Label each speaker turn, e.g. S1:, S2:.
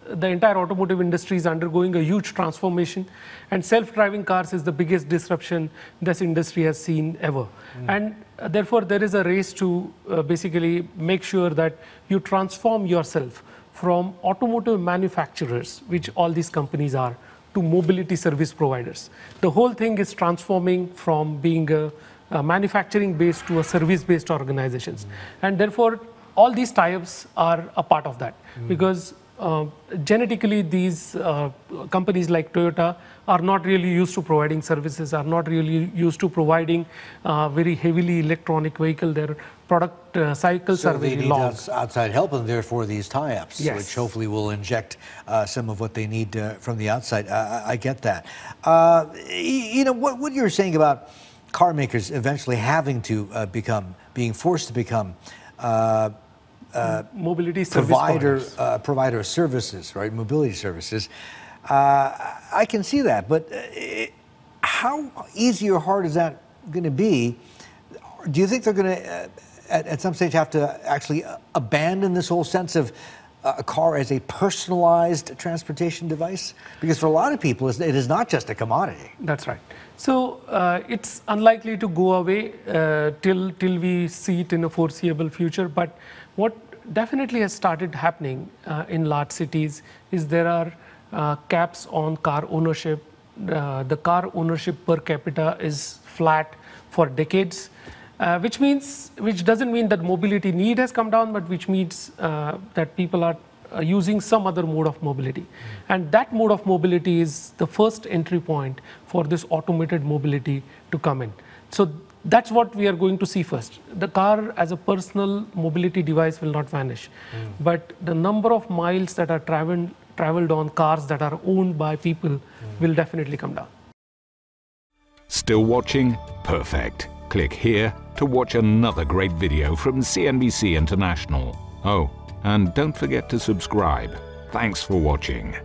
S1: the entire automotive industry is undergoing a huge transformation, and self-driving cars is the biggest disruption this industry has seen ever. And therefore, there is a race to basically make sure that you transform yourself from automotive manufacturers, which all these companies are, to mobility service providers. The whole thing is transforming from being a manufacturing-based to a service-based organizations. And therefore, all these tie-ups are a part of that, because genetically these companies like Toyota are not really used to providing services, are not really used to providing very heavily electronic vehicle. Their product cycles are very long.
S2: So they need outside help, and therefore these tie-ups,
S1: Yes.
S2: which hopefully will inject some of what they need from the outside. I get that. You know, what you're saying about car makers eventually having to being forced to become
S1: mobility service
S2: provider of services, right? Mobility services. I can see that, but how easy or hard is that going to be? Do you think they're going to, at some stage, have to actually abandon this whole sense of a car as a personalized transportation device? Because for a lot of people, it is not just a commodity.
S1: That's right. So it's unlikely to go away till we see it in a foreseeable future. But what definitely has started happening in large cities is there are caps on car ownership. The car ownership per capita is flat for decades, which doesn't mean that mobility need has come down, but which means that people are using some other mode of mobility. And that mode of mobility is the first entry point for this automated mobility to come in. So that's what we are going to see first. The car as a personal mobility device will not vanish, but the number of miles that are traveled on cars that are owned by people will definitely come down.
S3: Still watching? Perfect. Click here to watch another great video from CNBC International. Oh, and don't forget to subscribe. Thanks for watching.